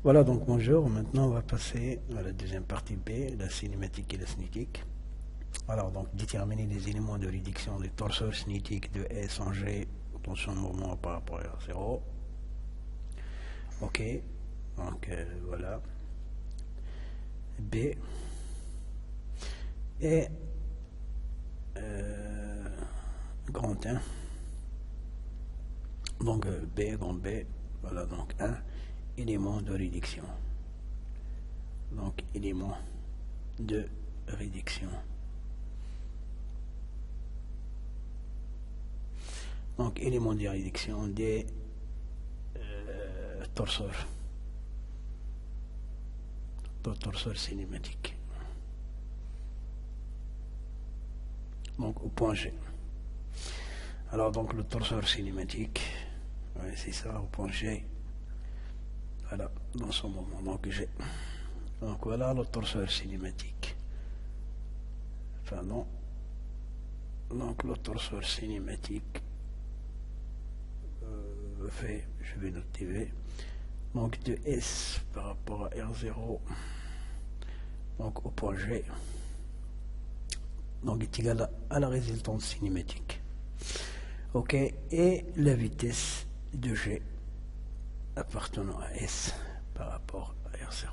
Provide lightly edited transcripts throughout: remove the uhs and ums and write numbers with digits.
Voilà, donc bonjour. Maintenant, on va passer à la deuxième partie B, la cinématique et la cinétique. Alors, donc, déterminer les éléments de réduction des torseurs cinétiques de S en G dans son mouvement par rapport à 0. Ok, donc voilà. B et grand 1. Donc B, grand B, voilà, donc 1 élément de réduction. Donc élément de réduction. Donc élément de réduction des torseurs cinématiques. Donc au point G. Alors donc le torseur cinématique, ouais, c'est ça, au point G. Voilà, dans son moment, donc G. Donc voilà le torseur cinématique. Enfin non. Donc le torseur cinématique fait, je vais noter V. Donc de S par rapport à R0, donc au point G, donc est égal à la résultante cinématique. Ok, et la vitesse de G appartenant à S par rapport à R0.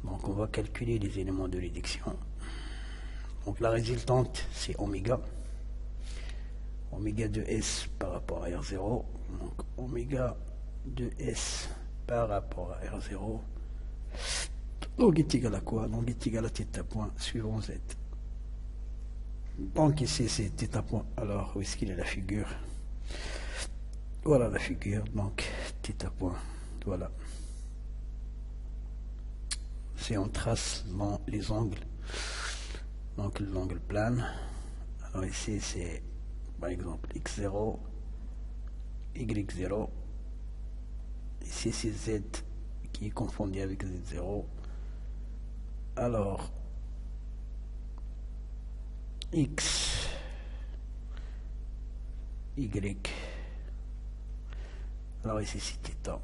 Donc on va calculer les éléments de réduction. Donc la résultante c'est oméga. Oméga de S par rapport à R0. Donc oméga de S par rapport à R0. Donc est égal à quoi? Donc est égal à θ point suivant Z. Donc ici c'est θ point. Alors où est-ce qu'il est la figure? Voilà la figure. Donc θ point. Voilà. C'est on trace dans les angles. Donc l'angle plane. Alors ici c'est par exemple x0, y0. Ici c'est Z qui est confondu avec Z0. Alors X, Y. Alors ici c'est θ.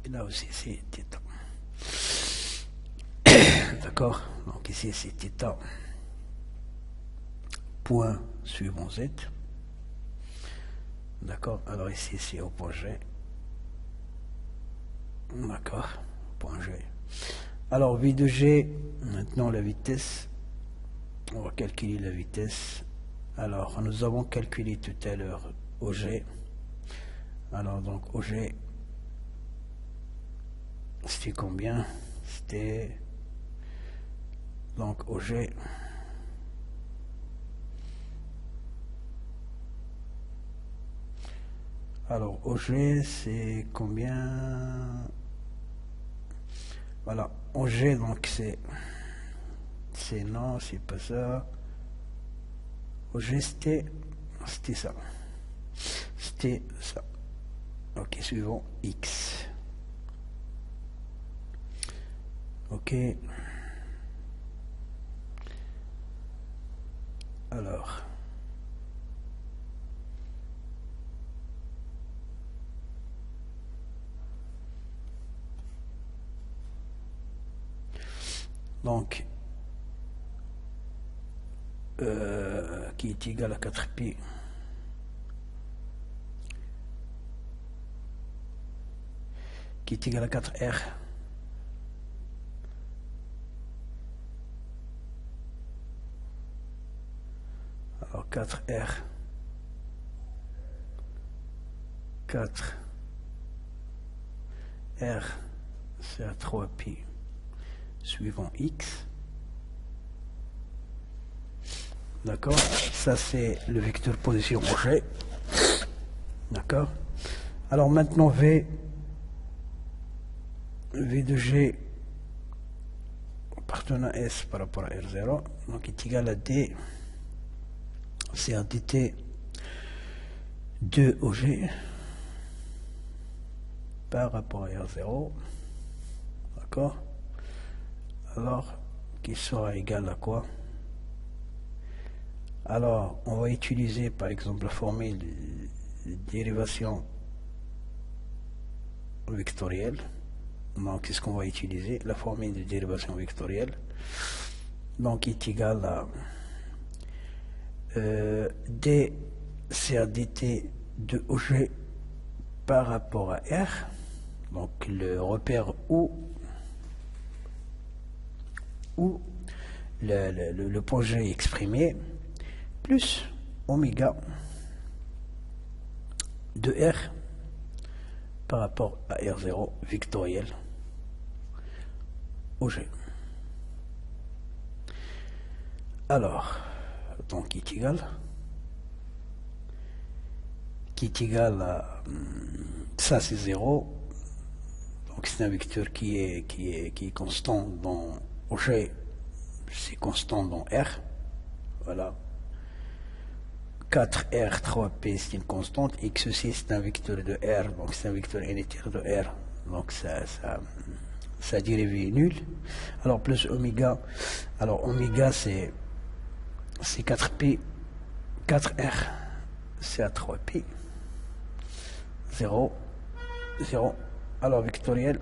Et là aussi c'est θ. D'accord? Donc ici c'est θ. Point suivant Z. D'accord? Alors ici c'est au point G. D'accord? Point G. Alors V de G, maintenant la vitesse. On va calculer la vitesse. Alors nous avons calculé tout à l'heure OG. Alors donc OG, c'était combien? C'était donc OG. Alors OG c'est combien? Voilà, OG donc c'est non, c'est pas ça. OG c'était ça. C'était ça. Ok, suivant X. Ok. Alors. Donc, qui est égal à 4pi. Qui est égal à 4R. Alors 4R. 4R, c'est à 3pi. Suivant X. D'accord? Ça c'est le vecteur position G. D'accord? Alors maintenant V de G appartenant à S par rapport à R0, donc est égal à D, c'est un dt de OG par rapport à R0, d'accord? Alors, qui sera égal à quoi? Alors, on va utiliser par exemple la formule de dérivation vectorielle. Donc, c'est ce qu'on va utiliser, la formule de dérivation vectorielle. Donc, est égal à d c'est à dt de OG par rapport à R. Donc, le repère où le point G est exprimé, plus oméga de R par rapport à R0 vectoriel OG. Alors, donc qui est égal à ça c'est 0, donc c'est un vecteur qui est constant dans OG, c'est constant dans R, voilà. 4R, 3P c'est une constante, et ceci c'est un vecteur de R, donc c'est un vecteur unitaire de R, donc sa dérivée est nulle. Alors plus oméga, alors oméga c'est 4P, 4R, c'est à 3P, 0, 0, alors vectoriel.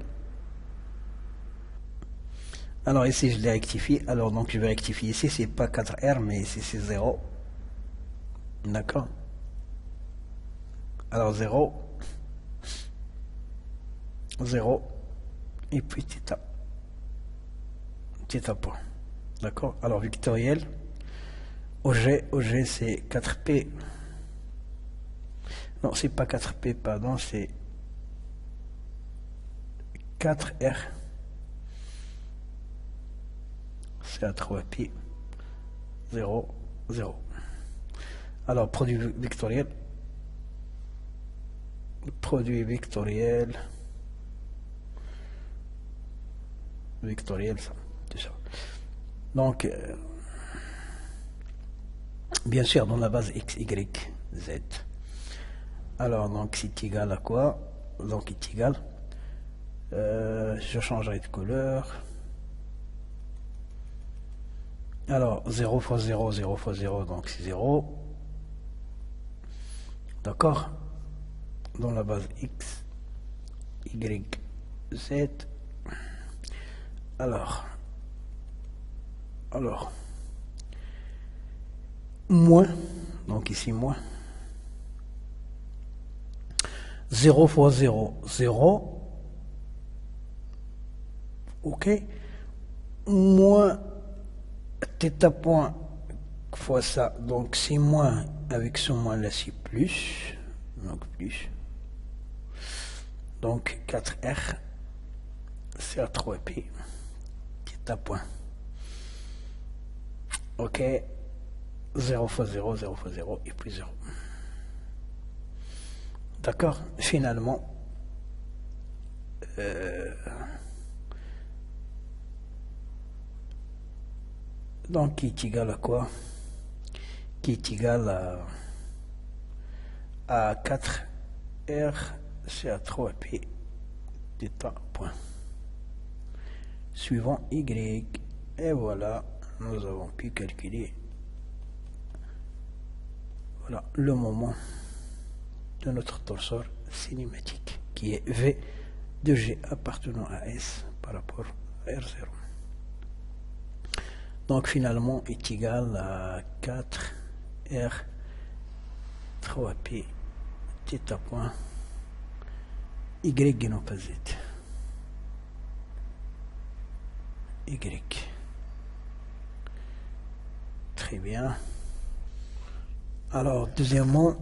Alors ici je l'ai rectifié, alors donc je vais rectifier ici, c'est pas 4R mais ici c'est 0. D'accord. Alors 0, 0, et puis θ point. D'accord. Alors vectoriel, OG c'est 4P. Non, c'est pas 4P, pardon, c'est 4R. C'est à 3P, 0, 0. Alors, produit vectoriel, ça, c'est ça. Donc, bien sûr, dans la base x, y, z. Alors, donc, c'est égal à quoi? Donc, c'est égal, je changerai de couleur. Alors, 0 fois 0, 0 fois 0, donc c'est 0. D'accord? Dans la base x, y, z. Alors, moins, donc ici moins. 0 fois 0, 0. Ok? Moins θ point fois ça, donc c'est moins, avec ce moins là c'est plus, donc plus, donc 4R c'est à 3P, θ point, ok, 0 fois 0, 0 fois 0 et puis 0. D'accord? Finalement, donc qui est égal à quoi? Qui est égal à 4R, c'est à 3P, θ point. Suivant Y, et voilà, nous avons pu calculer, voilà, le moment de notre torseur cinématique, qui est V de G appartenant à S par rapport à R0. Donc finalement est égal à 4R 3P θ point Y et non pas Z. Y. Très bien. Alors, deuxièmement,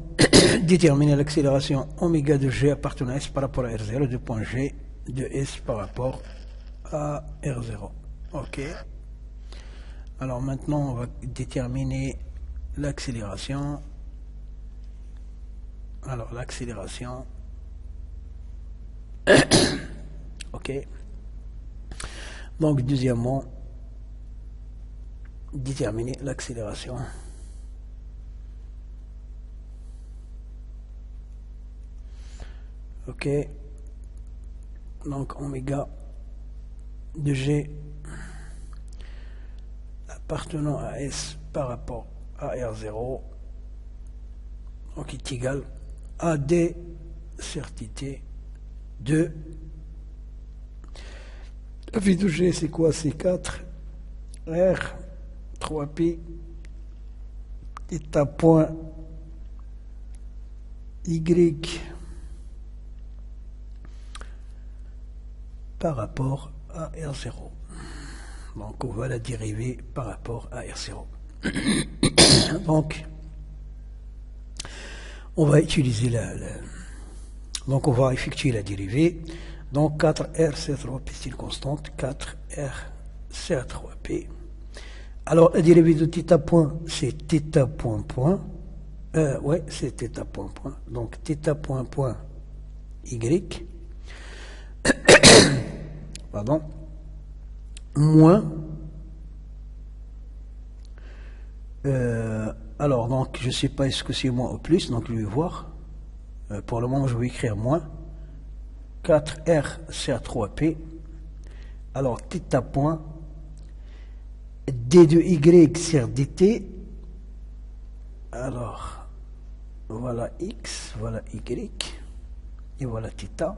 déterminer l'accélération oméga de G appartenant à S par rapport à R0 du point G de S par rapport à R0. Ok. Alors maintenant, on va déterminer l'accélération. Alors, l'accélération. Ok. Donc, deuxièmement, déterminer l'accélération. Ok. Donc, oméga de G appartenant à S par rapport à R0, donc est égal à D certité 2. V de G, c'est quoi? C'est 4 R 3P θ point Y par rapport à R0. Donc on va la dériver par rapport à R0. Donc on va utiliser donc on va effectuer la dérivée. Donc 4R C3P c'est une constante, 4R C3P. Alors la dérivée de θ point c'est θ point point. Ouais, c'est θ point point. Donc θ point point Y. Pardon. Moins. Alors donc je ne sais pas est-ce que c'est moins ou plus, donc je vais voir. Pour le moment je vais écrire moins 4R CA3P. Alors θ point D de Y sur dt. Alors voilà X, voilà Y et voilà θ.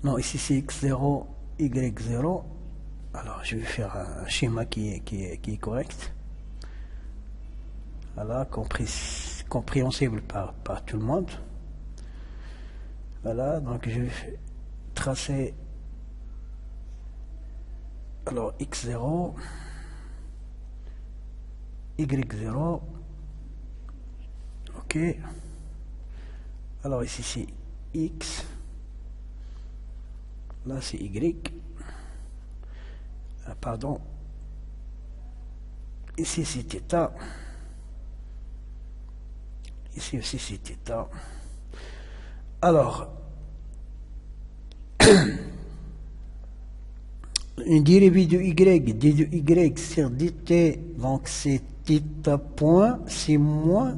Non, ici c'est X0, Y0. Alors je vais faire un schéma qui est correct. Voilà, compréhensible par tout le monde. Voilà, donc je vais tracer alors X0, Y0, ok. Alors ici c'est X, là c'est Y, pardon, ici c'est θ, ici aussi c'est θ. Alors, une dérivée de Y, d de Y sur dt, donc c'est θ point, c'est moins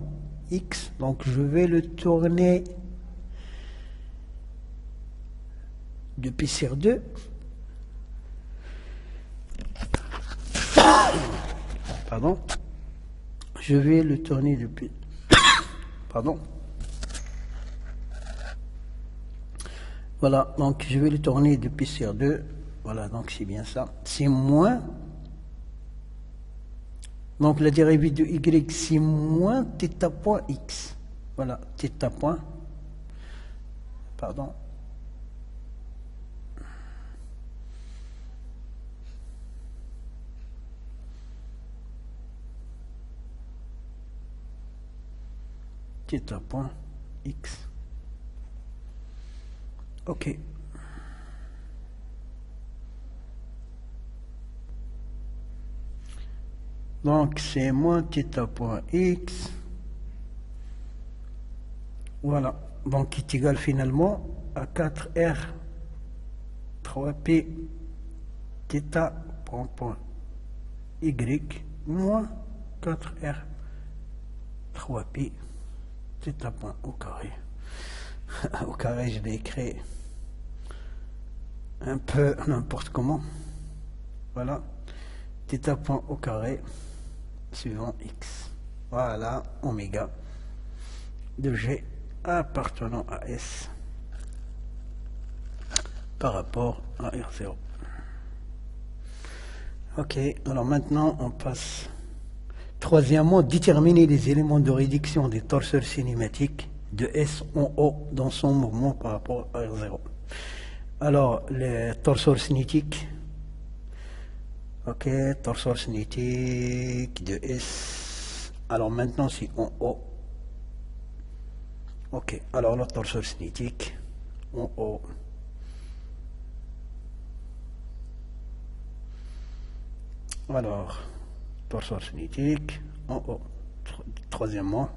X, donc je vais le tourner de pi sur 2. Pardon. Je vais le tourner de pi. Pardon. Voilà, donc je vais le tourner de pi sur 2. Voilà, donc c'est bien ça. C'est moins. Donc la dérivée de Y, c'est moins θ point X. Voilà, θ point. Pardon. θ point X. Ok. Donc c'est moins θ point X. Voilà. Donc qui est égal finalement à 4R 3P θ point Y moins 4R 3P θ point au carré. Au carré, je l'ai écrit un peu n'importe comment. Voilà. θ point au carré suivant X. Voilà, oméga de G appartenant à S par rapport à R0. Ok, alors maintenant on passe. Troisièmement, déterminer les éléments de réduction des torseurs cinématiques de S en O dans son mouvement par rapport à R0. Alors, les torseurs cinétiques, ok, torseur cinétique de S. Alors maintenant, c'est en O. Ok, alors le torseur cinétique en O. Alors, torseur cinétique en haut. Troisièmement,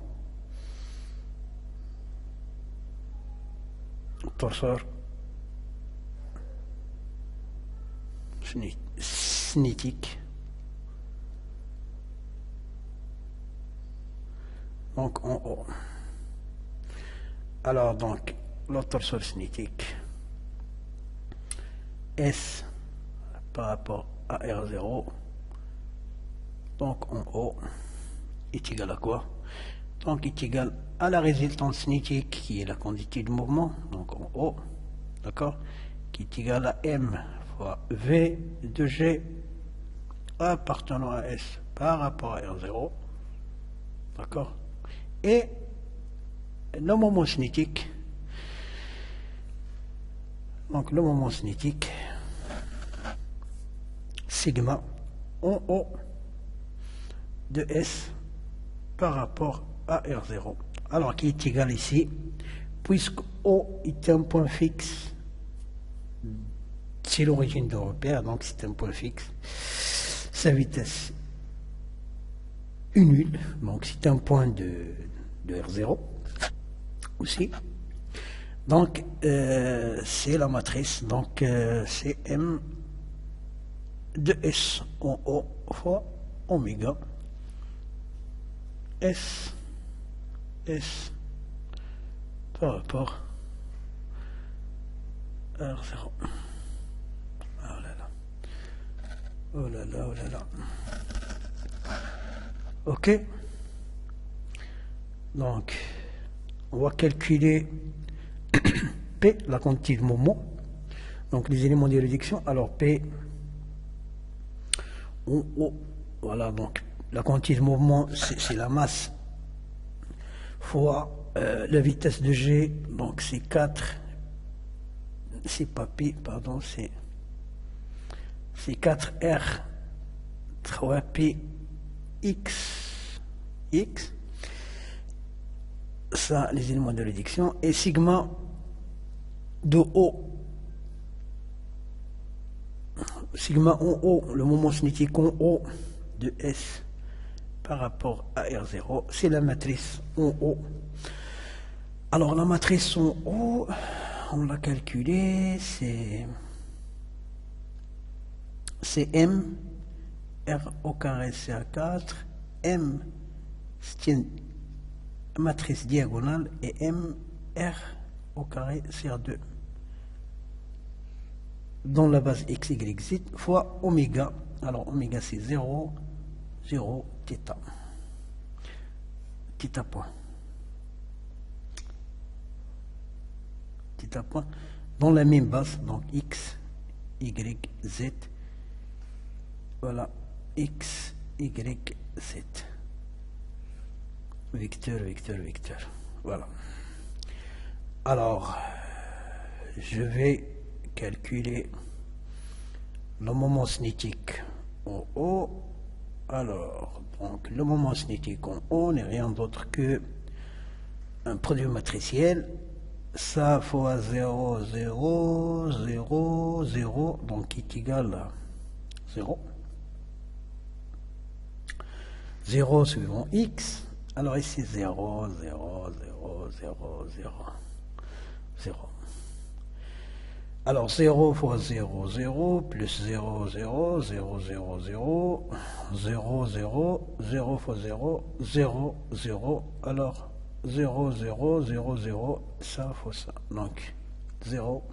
torseur cinétique. Donc en haut. Alors donc, le torseur cinétique S par rapport à R0. Donc en haut est égal à quoi? donc est égal à la résultante cinétique qui est la quantité de mouvement, donc en O, d'accord, qui est égal à M fois V de G appartenant à S par rapport à R0, d'accord, et le moment cinétique, donc le moment cinétique sigma en O de S par rapport à R0, alors qui est égal ici, puisque O est un point fixe, c'est l'origine de repère, donc c'est un point fixe, sa vitesse est nulle, donc c'est un point de R0 aussi, donc c'est la matrice, donc c'est M de S en O fois oméga S par rapport à R0. Oh là là. Oh là là, oh là là. Ok. Donc, on va calculer P, la quantité de mouvement. Donc, les éléments de réduction. Alors, P, voilà, donc, la quantité de mouvement, c'est la masse fois la vitesse de G, donc c'est 4, c'est pas P, pardon, c'est 4R 3P X, ça, les éléments de réduction, et sigma de O, sigma en O, le moment cinétique en O de S par rapport à R0, c'est la matrice en O. Alors la matrice en O, on l'a calculée, c'est M, R au carré CA4, M, c'est une matrice diagonale, et M, R au carré CA2, dans la base X, Y, Z, fois oméga. Alors oméga c'est 0, 0, θ. Θ point. Θ point dans la même base, donc X, Y, Z. Voilà, X, Y, Z. Vecteur, vecteur, vecteur. Voilà. Alors, je vais calculer le moment cinétique en O. Alors, donc, le moment cinétique en O n'est rien d'autre que un produit matriciel, ça fois 0, 0, 0, 0, donc qui est égal à 0. 0 suivant X, alors ici 0, 0, 0, 0, 0, 0. Alors 0 fois 0, 0, plus 0, 0, 0, 0, 0, 0, 0, 0 fois 0, 0, 0, alors 0, 0, 0, 0, ça fois ça, donc 0,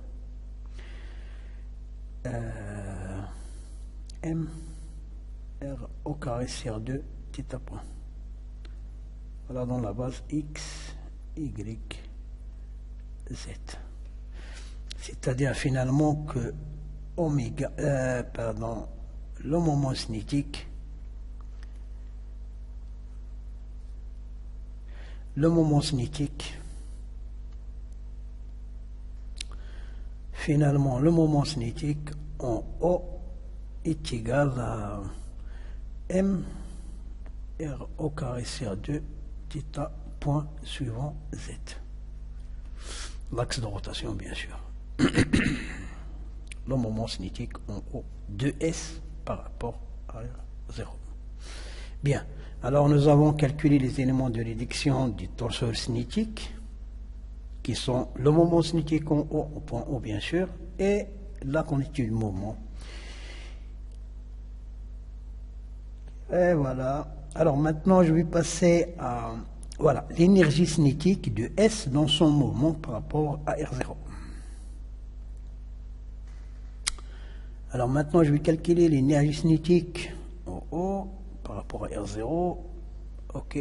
M, R au carré sur 2, θ point. Voilà dans la base X, Y, Z. C'est-à-dire finalement que oméga, le moment cinétique, finalement le moment cinétique en O est égal à M R au carré sur 2 θ point suivant Z. L'axe de rotation bien sûr. Le moment cinétique en O de S par rapport à 0. Bien, alors nous avons calculé les éléments de réduction du torseur cinétique, qui sont le moment cinétique en O au point O bien sûr, et la quantité de mouvement. Et voilà. Alors maintenant je vais passer à l'énergie cinétique de S dans son mouvement par rapport à R0. Alors maintenant, je vais calculer l'énergie cinétique en O par rapport à R0. Ok.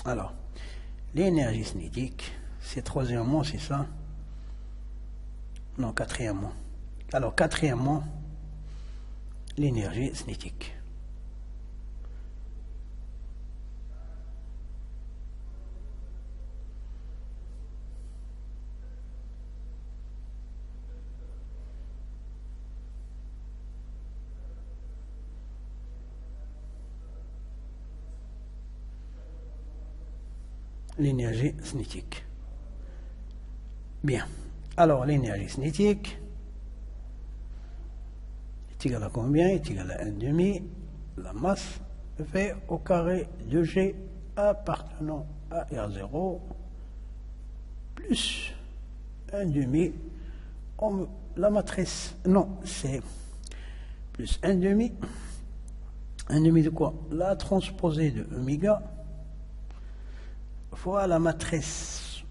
Alors, l'énergie cinétique, c'est troisièmement, c'est ça? Non, quatrièmement. Alors, quatrièmement, l'énergie cinétique. L'énergie cinétique. Bien. Alors, l'énergie cinétique est égale à combien? Est égale à 1/2 la masse V au carré de G appartenant à R0 plus 1/2 la matrice. Non, c'est plus 1/2. 1/2 de quoi? La transposée de oméga fois la matrice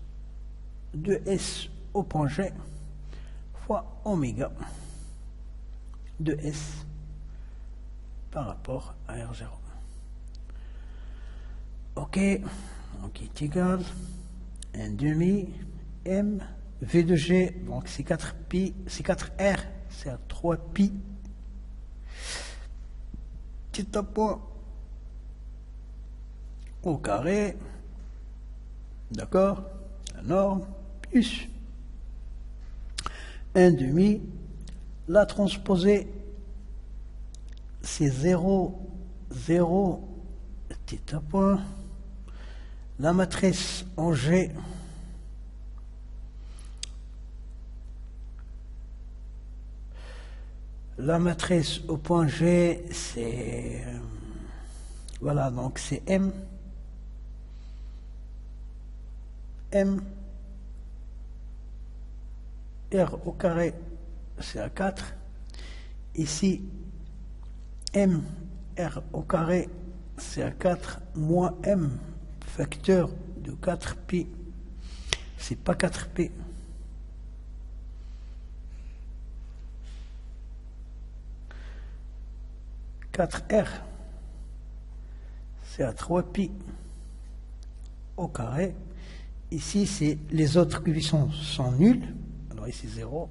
de S au point G fois oméga de S par rapport à R0. Ok, donc il est égal 1/2 M V de G, donc c'est 4pi, c'est 4R, c'est à 3pi. Petit point au carré. D'accord? La norme, plus 1/2, la transposée, c'est 0, 0, θ point. La matrice en G, la matrice au point G, c'est, voilà, donc c'est M. M, R au carré, c'est à 4. Ici, M, R au carré, c'est à 4, moins M, facteur de 4pi. C'est pas 4pi. R, c'est à 3pi au carré. Ici, c'est les autres coefficients sont nuls. Alors ici, 0.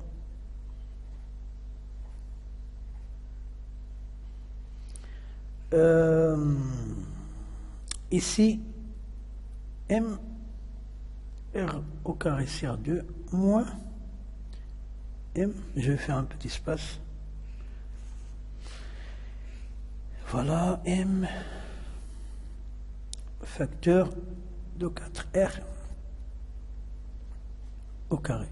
Ici, M, R au carré sur 2, moins M, je vais faire un petit espace. Voilà, M, facteur de 4R au carré.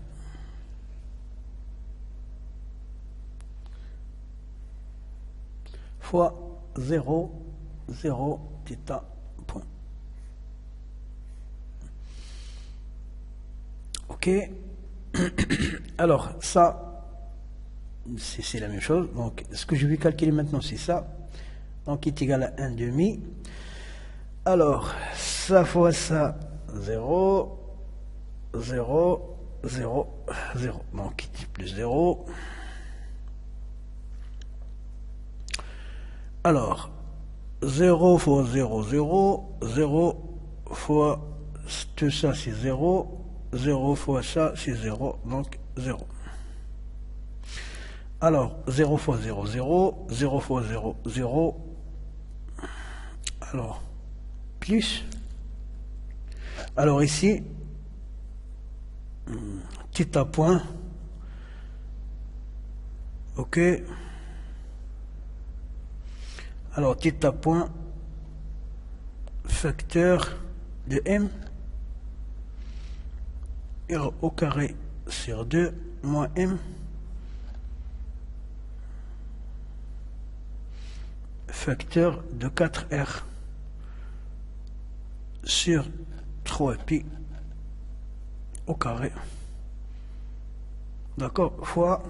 Fois 0, 0, θ, point. Ok. Alors, ça, c'est la même chose. Donc, ce que je vais calculer maintenant, c'est ça. Donc, il est égal à 1/2. Alors, ça fois ça, 0, 0, 0, 0. Donc, plus 0. Alors, 0 fois 0, 0, 0 fois tout ça, c'est 0, 0 fois ça, c'est 0, donc 0. Alors, 0 fois 0, 0, 0 fois 0, 0. Alors, plus. Alors ici, θ point. Ok. Alors, θ point, facteur de M, R au carré sur 2, moins M, facteur de 4R sur 3pi au carré. D'accord? Fois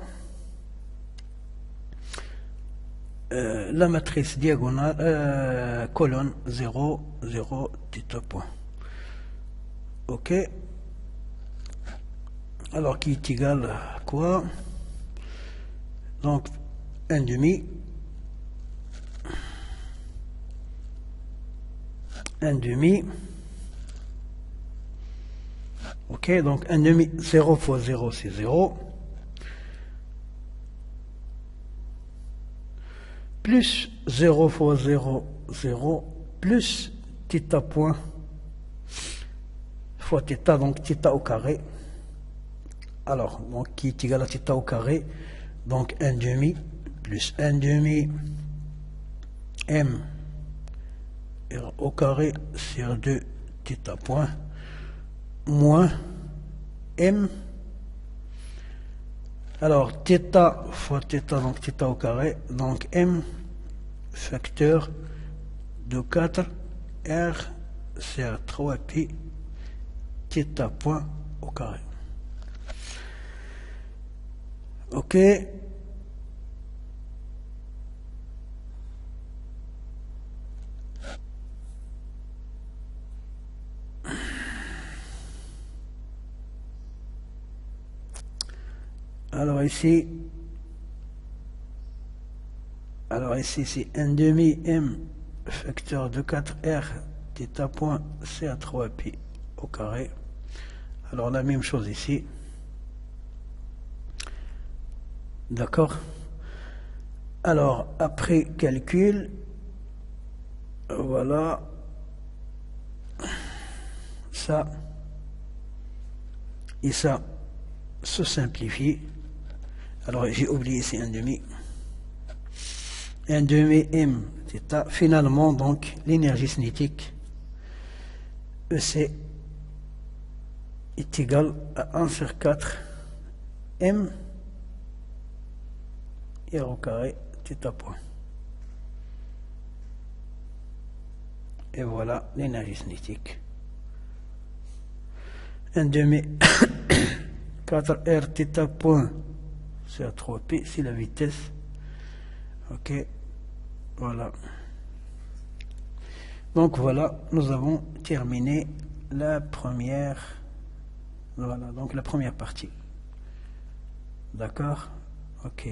la matrice diagonale, colonne 0, 0, θ point. Ok. Alors, qui est égal à quoi? Donc, 1/2. 1/2. Ok, donc 1 demi, 0 fois 0 c'est 0. Plus 0 fois 0, 0, plus θ point fois θ, donc θ au carré. Alors, donc qui est égal à θ au carré, donc 1 demi plus 1 demi m r au carré sur 2 θ point moins m. Alors, θ fois θ, donc θ au carré, donc m facteur de 4 r sur 3pi θ point au carré. Ok. Alors ici c'est 1 demi m facteur de 4r θ point c à 3pi au carré. Alors la même chose ici. D'accord. Alors après calcul, voilà, ça et ça se simplifie. Alors j'ai oublié ici 1 demi. 1 demi m θ. Finalement donc l'énergie cinétique EC est égal à 1 sur 4 m r au carré θ point. Et voilà l'énergie cinétique. 1 demi 4r θ point c'est à 3p, c'est la vitesse. Ok, voilà. Donc voilà, nous avons terminé la première, voilà, donc la première partie. D'accord? Ok.